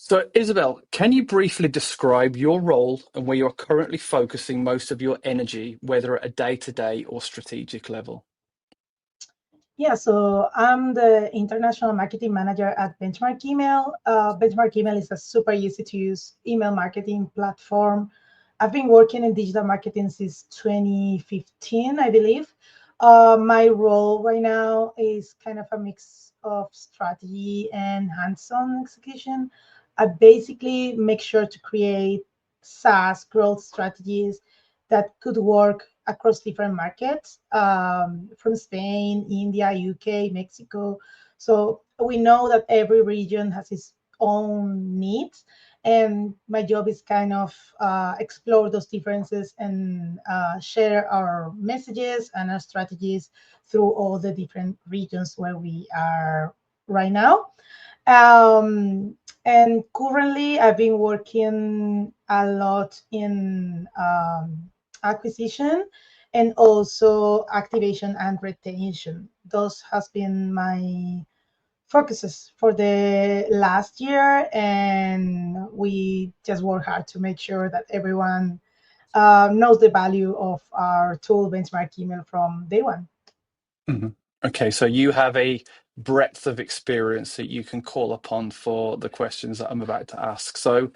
So, Isabel, can you briefly describe your role and where you're currently focusing most of your energy, whether at a day-to-day or strategic level? Yeah, so I'm the international marketing manager at Benchmark Email. Benchmark Email is a super easy to use email marketing platform. I've been working in digital marketing since 2015, I believe. My role right now is kind of a mix of strategy and hands-on execution. I basically make sure to create SaaS growth strategies that could work across different markets, from Spain, India, UK, Mexico. So we know that every region has its own needs. And my job is kind of explore those differences and share our messages and our strategies through all the different regions where we are right now. Um, and currently, I've been working a lot in acquisition and also activation and retention. Those has been my focuses for the last year, and we just work hard to make sure that everyone knows the value of our tool benchmark email from day one. Mhm. Okay, so you have a breadth of experience that you can call upon for the questions that I'm about to ask. So,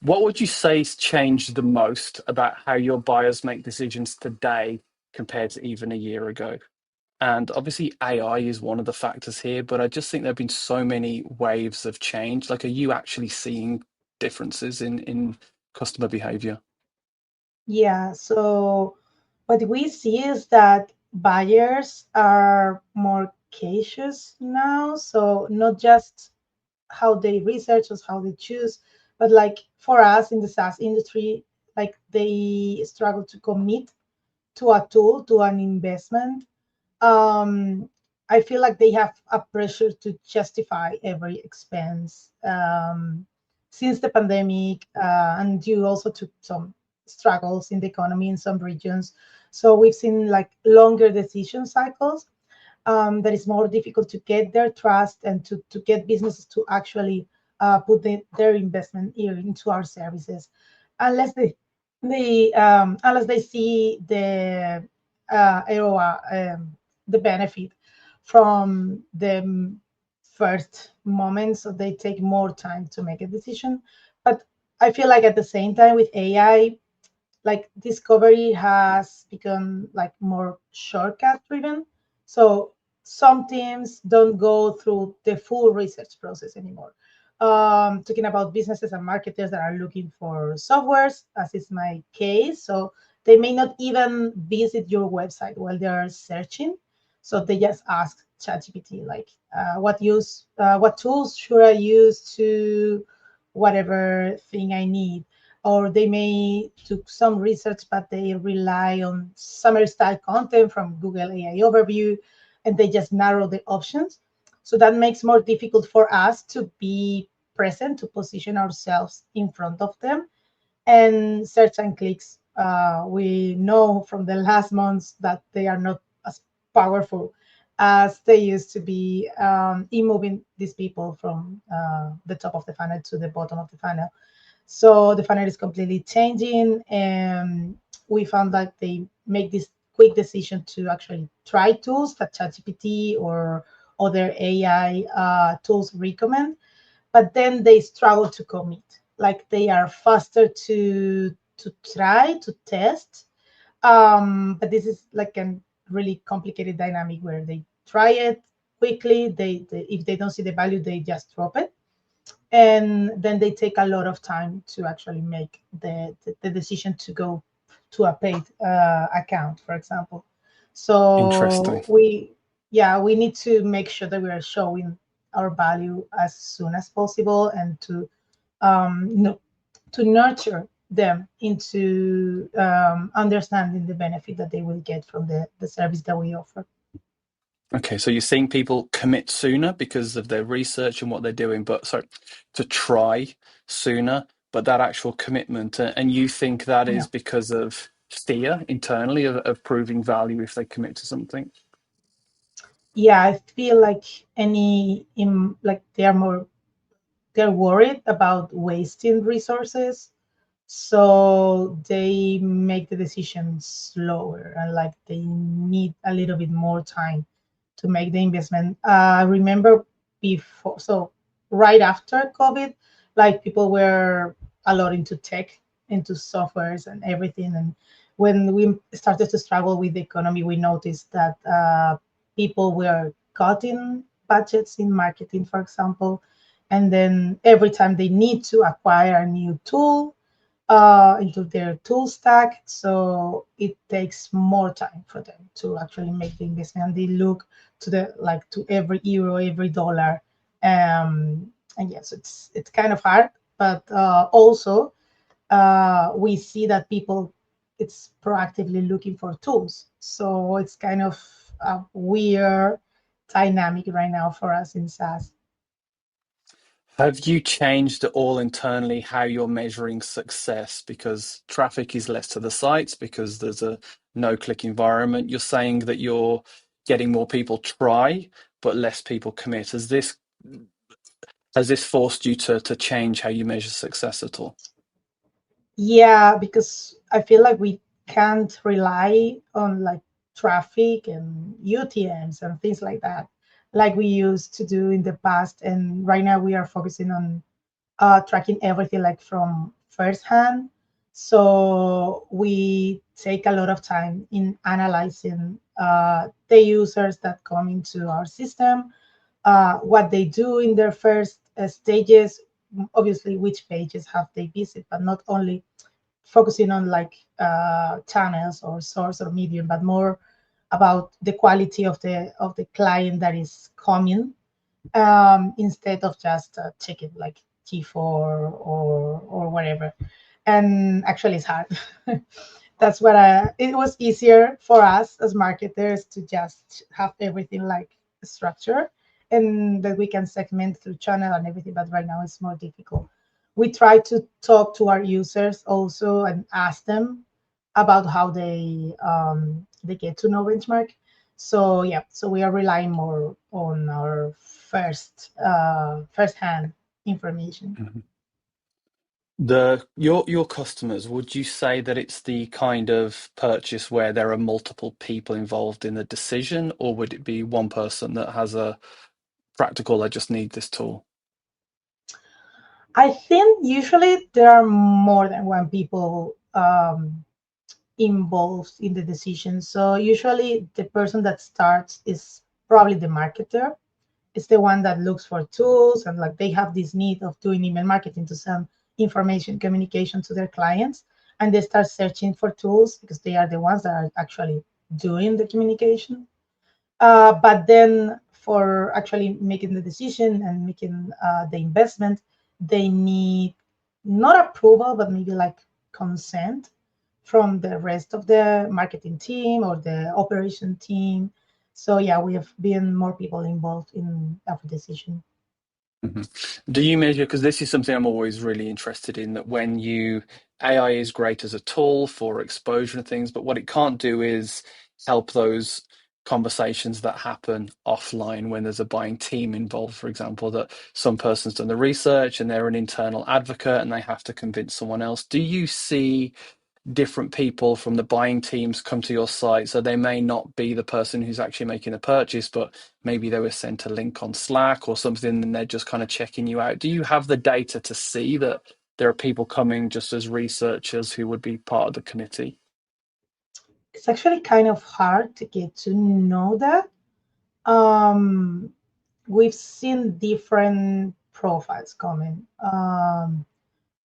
what would you say has changed the most about how your buyers make decisions today compared to even a year ago? And obviously, AI is one of the factors here, but I just think there have been so many waves of change. Like, are you actually seeing differences in customer behavior? Yeah, so what we see is that buyers are more cautious now. So not just how they research or how they choose, but like for us in the SaaS industry, like they struggle to commit to a tool, to an investment. um, I feel like they have a pressure to justify every expense. Since the pandemic, and due also to some struggles in the economy in some regions. So we've seen like longer decision cycles, that is more difficult to get their trust and to get businesses to actually put their investment into our services, unless unless they see the ROI, the benefit from the first moment, so they take more time to make a decision. But I feel like at the same time with AI, like discovery has become like more shortcut driven. So some teams don't go through the full research process anymore. Talking about businesses and marketers that are looking for softwares, as is my case. So they may not even visit your website while they are searching. So they just ask ChatGPT, like, what tools should I use to whatever thing I need? Or they may do some research, but they rely on summary style content from Google AI overview, and they just narrow the options. So that makes more difficult for us to be present, to position ourselves in front of them. And search and clicks, we know from the last months that they are not as powerful as they used to be, in moving these people from the top of the funnel to the bottom of the funnel. So the funnel is completely changing, and we found that they make this quick decision to actually try tools that ChatGPT or other AI tools recommend, but then they struggle to commit. Like they are faster to try to test, but this is like a really complicated dynamic where they try it quickly. They if they don't see the value, they just drop it, and then they take a lot of time to actually make the decision to go to a paid account, for example. Interesting. So yeah, we need to make sure that we are showing our value as soon as possible, and to no, to nurture them into understanding the benefit that they will get from the service that we offer. Okay, so you're seeing people commit sooner because of their research and what they're doing, but sorry, to try sooner, but that actual commitment, and you think that Yeah. is because of fear internally of proving value if they commit to something? Yeah, I feel like like they are more they're worried about wasting resources, so they make the decision slower, and like they need a little bit more time to make the investment. I remember before, so right after COVID, like people were a lot into tech, into softwares and everything. And when we started to struggle with the economy, we noticed that people were cutting budgets in marketing, for example. And then every time they need to acquire a new tool into their tool stack, so it takes more time for them to actually make the investment. They look to the like to every euro, every dollar, and yes, it's kind of hard, but also we see that people it's proactively looking for tools. So it's kind of a weird dynamic right now for us in SaaS. Have you changed at all internally how you're measuring success? Because traffic is less to the sites because there's a no-click environment. You're saying that you're getting more people try, but less people commit. Has this forced you to change how you measure success at all? Yeah, because I feel like we can't rely on like traffic and UTMs and things like that, like we used to do in the past. And right now we are focusing on tracking everything like from first hand. So we take a lot of time in analyzing the users that come into our system, what they do in their first stages, obviously which pages have they visit, but not only focusing on like channels or source or medium, but more about the quality of the client that is coming, instead of just checking like T4 or whatever. And actually, it's hard. That's what it was easier for us as marketers to just have everything like structure, and that we can segment through channel and everything. But right now, it's more difficult. We try to talk to our users also and ask them about how they get to know benchmark. So yeah, so we are relying more on our first hand information. Mhm. Your customers, would you say that it's the kind of purchase where there are multiple people involved in the decision, or would it be one person that has a practical, I just need this tool? I think usually there are more than one people involved in the decision. So usually the person that starts is probably the marketer. It's the one that looks for tools, and like they have this need of doing email marketing to send information communication to their clients, and they start searching for tools because they are the ones that are actually doing the communication. But then for actually making the decision and making the investment, they need not approval, but maybe like consent from the rest of the marketing team or the operation team. So yeah, we have been more people involved in our decision. Mhm. Do you measure, because this is something I'm always really interested in, that when you, AI is great as a tool for exposure and things, but what it can't do is help those conversations that happen offline when there's a buying team involved, for example, that some person's done the research and they're an internal advocate and they have to convince someone else. Do you see different people from the buying teams come to your site? So they may not be the person who's actually making the purchase, but maybe they were sent a link on Slack or something and they're just kind of checking you out. Do you have the data to see that there are people coming just as researchers who would be part of the committee? It's actually kind of hard to get to know that. Um, we've seen different profiles coming.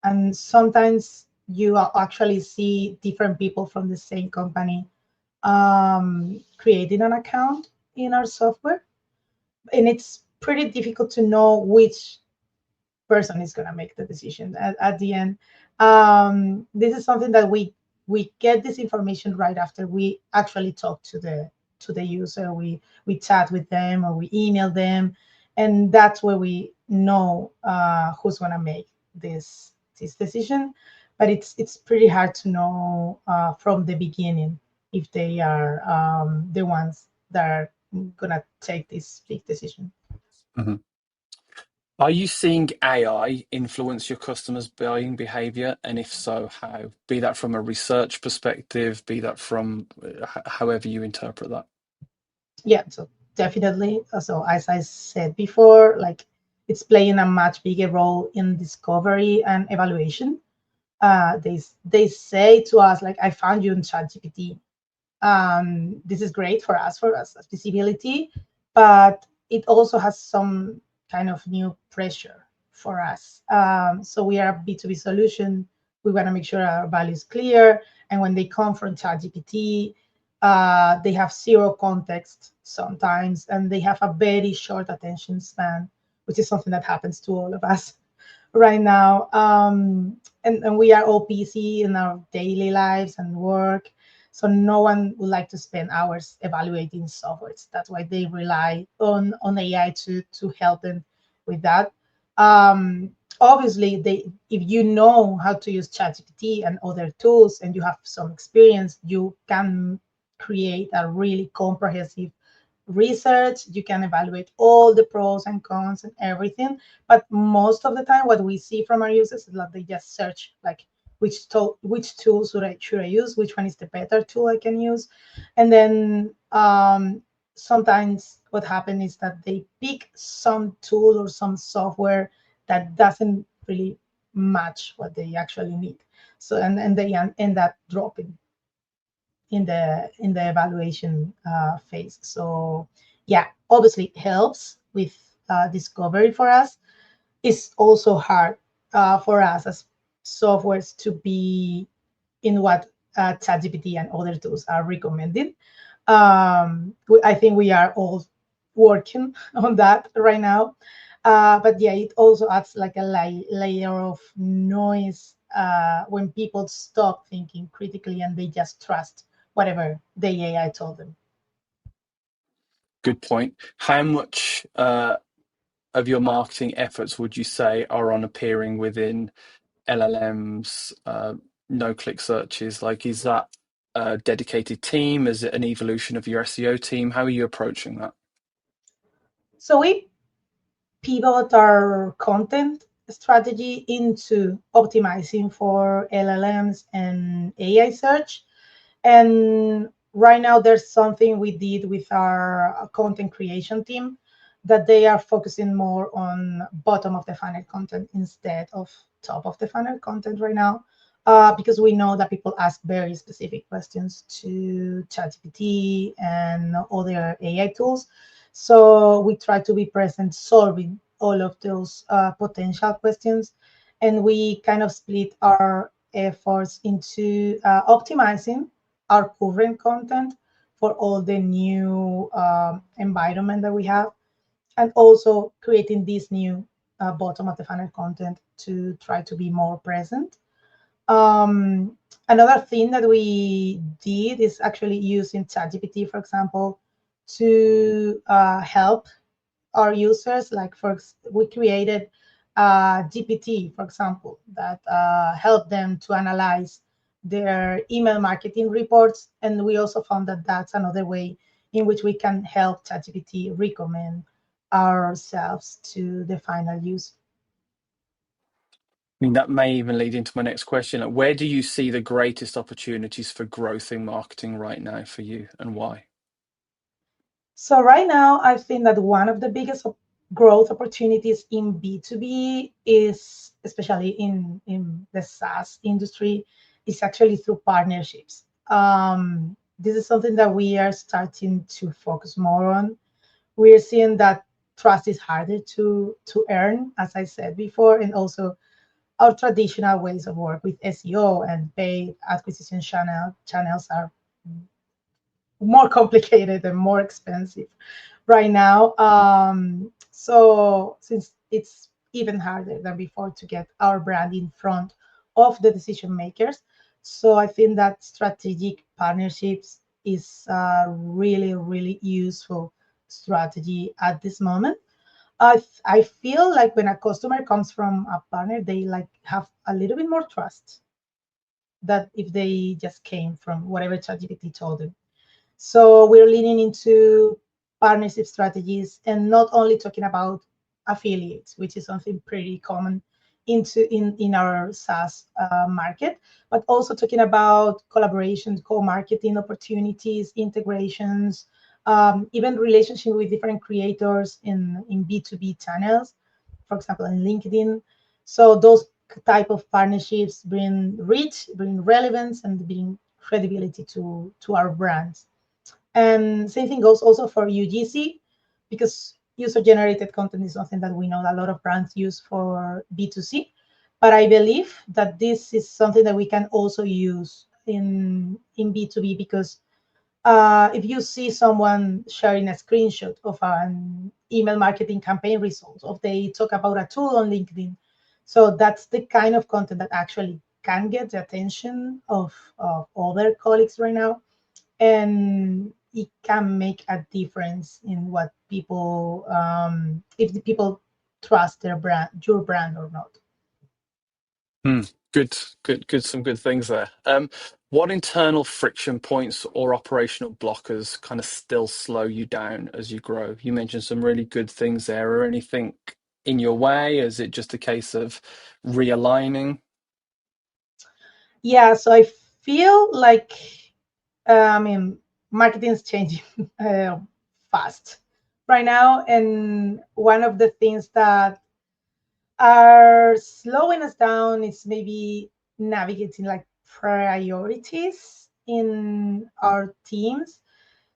And sometimes you actually see different people from the same company creating an account in our software, and it's pretty difficult to know which person is going to make the decision at the end. This is something that we get this information right after we actually talk to the user. We chat with them or we email them, and that's where we know who's going to make this decision. But it's pretty hard to know from the beginning if they are the ones that are going to take this big decision. Mhm. Are you seeing AI influence your customers' buying behavior? And if so, how? Be that from a research perspective, be that from however you interpret that. Yeah, so definitely. So as I said before, like it's playing a much bigger role in discovery and evaluation. They say to us like, I found you in ChatGPT. This is great for us as visibility, but it also has some kind of new pressure for us. So we are a B2B solution. We want to make sure our value is clear. And when they come from ChatGPT, they have zero context sometimes, and they have a very short attention span, which is something that happens to all of us right now. And we are all busy in our daily lives and work. So no one would like to spend hours evaluating softwares. That's why they rely on AI to help them with that. Obviously, if you know how to use ChatGPT and other tools and you have some experience, you can create a really comprehensive research. You can evaluate all the pros and cons and everything. But most of the time, what we see from our users is that they just search like which tool should I use, which one is the better tool I can use, and then sometimes what happens is that they pick some tool or some software that doesn't really match what they actually need. So and they end up dropping in the evaluation phase. So yeah, obviously it helps with discovery for us. It's also hard for us as softwares to be in what ChatGPT and other tools are recommending. I think we are all working on that right now. But yeah, it also adds like a layer of noise when people stop thinking critically and they just trust whatever the AI told them. Good point. How much of your marketing efforts would you say are on appearing within LLMs, no-click searches? Like, is that a dedicated team? Is it an evolution of your SEO team? How are you approaching that? So we pivot our content strategy into optimizing for LLMs and AI search. And right now, there's something we did with our content creation team that they are focusing more on bottom of the funnel content instead of top of the funnel content right now. Because we know that people ask very specific questions to ChatGPT and other AI tools. So we try to be present solving all of those potential questions. And we kind of split our efforts into optimizing our current content for all the new environment that we have, and also creating this new bottom of the funnel content to try to be more present. Another thing that we did is actually using ChatGPT, for example, to help our users. Like we created GPT, for example, that helped them to analyze their email marketing reports. And we also found that that's another way in which we can help ChatGPT recommend ourselves to the final user. I mean, that may even lead into my next question. Like, where do you see the greatest opportunities for growth in marketing right now for you, and why? So right now, I think that one of the biggest growth opportunities in B2B is, especially in the SaaS industry, is actually through partnerships. This is something that we are starting to focus more on. We're seeing that trust is harder to earn, as I said before, and also our traditional ways of work with SEO and paid acquisition channels are more complicated and more expensive right now. So since it's even harder than before to get our brand in front of the decision makers, so I think that strategic partnerships is a really, really useful strategy at this moment. I feel like when a customer comes from a partner, they like have a little bit more trust that if they just came from whatever ChatGPT told them. So we're leaning into partnership strategies and not only talking about affiliates, which is something pretty common in our SaaS market, but also talking about collaboration, co-marketing opportunities, integrations, even relationship with different creators in B2B channels, for example, in LinkedIn. So those type of partnerships bring reach, bring relevance, and bring credibility to our brands. And same thing goes also for UGC, because user-generated content is something that we know a lot of brands use for B2C. But I believe that this is something that we can also use in B2B, because if you see someone sharing a screenshot of an email marketing campaign results, or they talk about a tool on LinkedIn, so that's the kind of content that actually can get the attention of other colleagues right now, and it can make a difference in what people, if the people trust their brand, your brand or not. Hmm. Good. Some good things there. What internal friction points or operational blockers kind of still slow you down as you grow? You mentioned some really good things there. Or anything in your way? Is it just a case of realigning? Yeah, so I feel like, I mean, marketing is changing fast right now, and one of the things that are slowing us down is maybe navigating like priorities in our teams.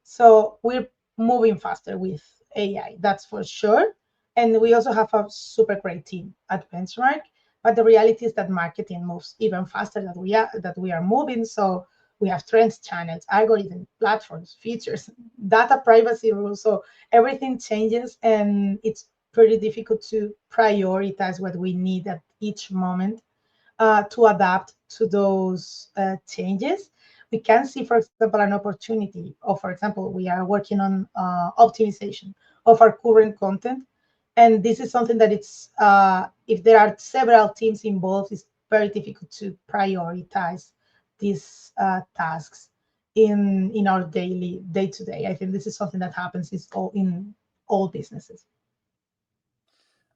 So we're moving faster with AI, that's for sure. And we also have a super great team at Benchmark. But the reality is that marketing moves even faster than we are moving. So we have trends, channels, algorithms, platforms, features, data privacy rules. So everything changes, and it's pretty difficult to prioritize what we need at each moment to adapt to those changes. We can see, for example, an opportunity, or for example, we are working on optimization of our current content. And this is something that if there are several teams involved, it's very difficult to prioritize these tasks in our daily day to day. I think this is something that happens in all businesses.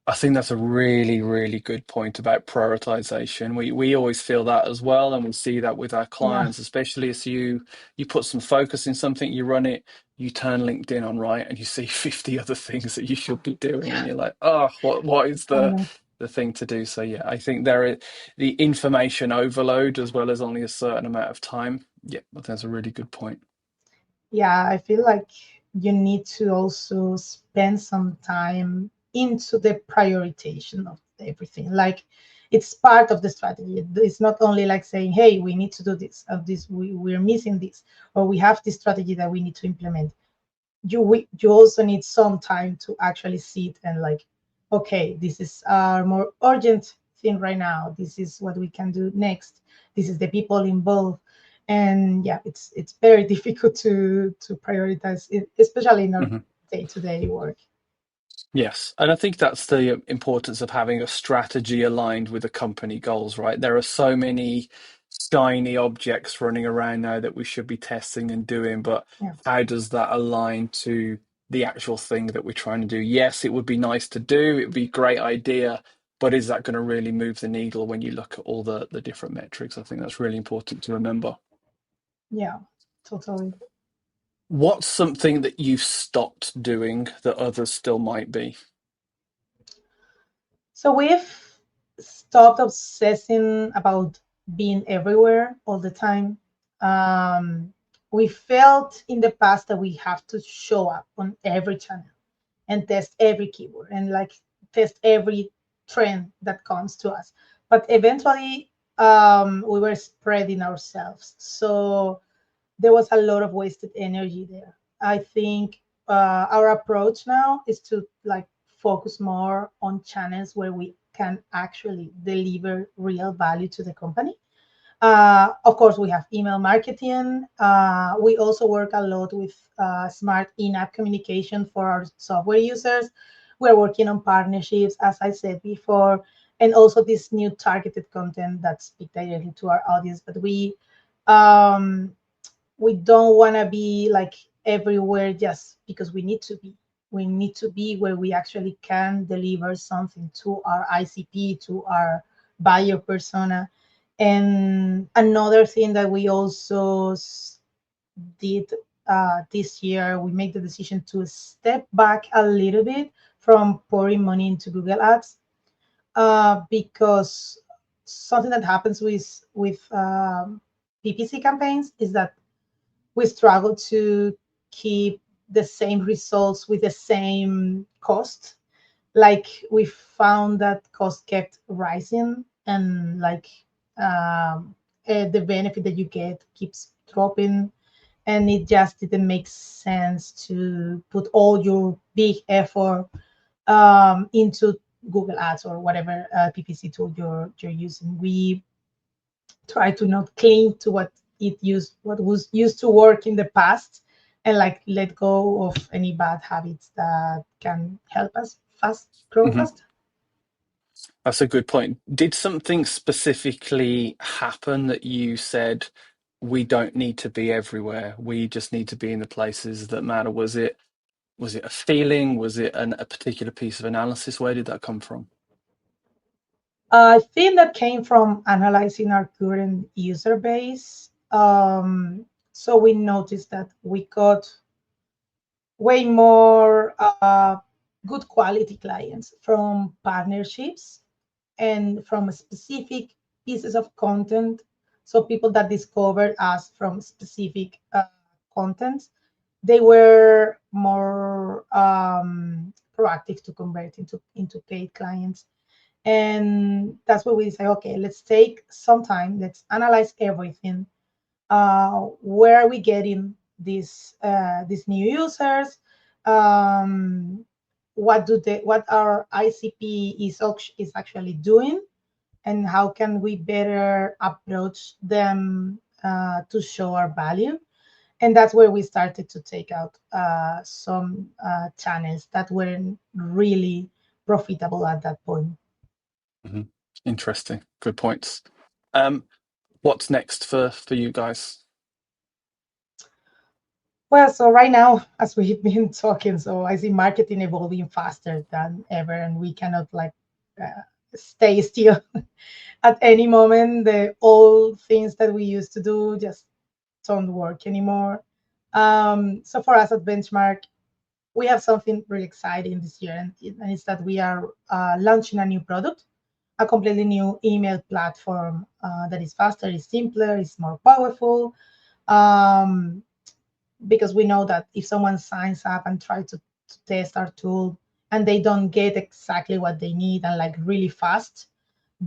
I think that's a really good point about prioritization. We always feel that as well, and we see that with our Yeah, clients, especially as you put some focus in something, you run it, you turn LinkedIn on, right, and you see 50 other things that you should be doing, and you're like, oh, what is I know. the thing to do? So yeah, I think there is the information overload as well as only a certain amount of time. Yeah, I think that's a really good point. Yeah, I feel like you need to also spend some time into the prioritization of everything. Like, it's part of the strategy. It's not only like saying, hey, we need to do this, we're missing this, or we have this strategy that we need to implement. You also need some time to actually sit and like, okay, this is our more urgent thing right now, this is what we can do next, this is the people involved. And yeah, it's very difficult to prioritize it, especially in our Mhm. day-to-day work. Yes, and I think that's the importance of having a strategy aligned with the company goals, right? There are so many shiny objects running around now that we should be testing and doing, but Yeah, how does that align to the actual thing that we're trying to do? Yes, it would be nice to do, it would be a great idea, but is that going to really move the needle when you look at all the different metrics? I think that's really important to remember. yeah, totally. What's something that you've stopped doing that others still might be? So we've stopped obsessing about being everywhere all the time. We felt in the past that we have to show up on every channel and test every keyword and like test every trend that comes to us. But eventually, we were spreading ourselves. So there was a lot of wasted energy there. I think our approach now is to like focus more on channels where we can actually deliver real value to the company. Of course, we have email marketing. We also work a lot with smart in-app communication for our software users. We're working on partnerships, as I said before, and also this new targeted content that speak directly to our audience. But we don't want to be like everywhere just because we need to be. we need to be where we actually can deliver something to our ICP, to our buyer persona. And another thing that we also did this year, we made the decision to step back a little bit from pouring money into Google Ads, because something that happens with PPC campaigns is that we struggle to keep the same results with the same cost. Like, we found that cost kept rising, and like, the benefit that you get keeps dropping, and it just didn't make sense to put all your big effort into Google Ads or whatever PPC tool you're using. We try to not cling to what was used to work in the past, and like let go of any bad habits that can help us fast grow Hmm. fast. That's a good point. Did something specifically happen that you said, we don't need to be everywhere, we just need to be in the places that matter? Was it a feeling? Was it a particular piece of analysis? Where did that come from? I think that came from analyzing our current user base. So we noticed that we got way more good quality clients from partnerships and from specific pieces of content. So people that discovered us from specific content, they were more proactive to convert into paid clients. And that's where we say, okay, let's take some time, let's analyze everything. Where are we getting these new users? Um, what our ICP is actually doing, and how can we better approach them to show our value? And that's where we started to take out some channels that weren't really profitable at that point. Hmm. Interesting. Good points. Um, what's next for you guys? Well, so right now, as we've been talking, so I see marketing evolving faster than ever, and we cannot like stay still. At any moment, the old things that we used to do just don't work anymore. So for us at Benchmark, we have something really exciting this year, and it's that we are launching a new product, a completely new email platform that is faster, is simpler, is more powerful. Um, because we know that if someone signs up and tries to test our tool and they don't get exactly what they need and like really fast,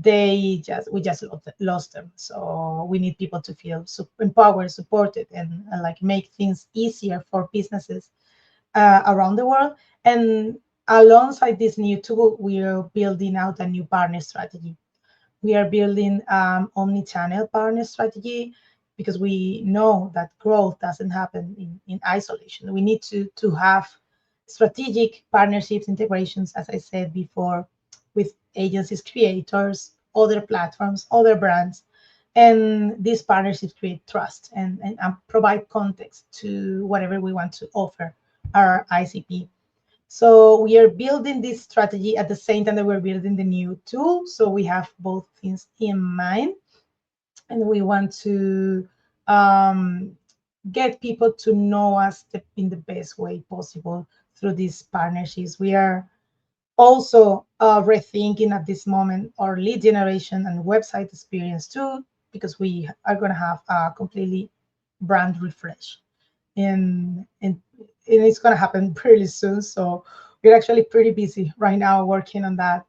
we just lost them. So we need people to feel empowered, supported, and like make things easier for businesses around the world. And alongside this new tool, we're building out a new partner strategy. We are building omni-channel partner strategy, because we know that growth doesn't happen in isolation. We need to have strategic partnerships, integrations, as I said before, with agencies, creators, other platforms, other brands. And these partnerships create trust and provide context to whatever we want to offer our ICP. So we are building this strategy at the same time that we're building the new tool. So we have both things in mind, and we want to um, get people to know us in the best way possible through these partnerships. We are also rethinking at this moment our lead generation and website experience too, because we are going to have a completely brand refresh, and it's going to happen pretty soon. So we're actually pretty busy right now working on that,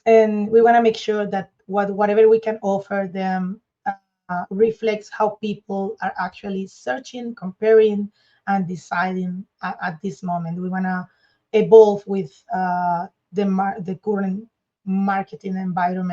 and we want to make sure that whatever we can offer them reflects how people are actually searching, comparing, and deciding at this moment. We want to evolve with the current marketing environment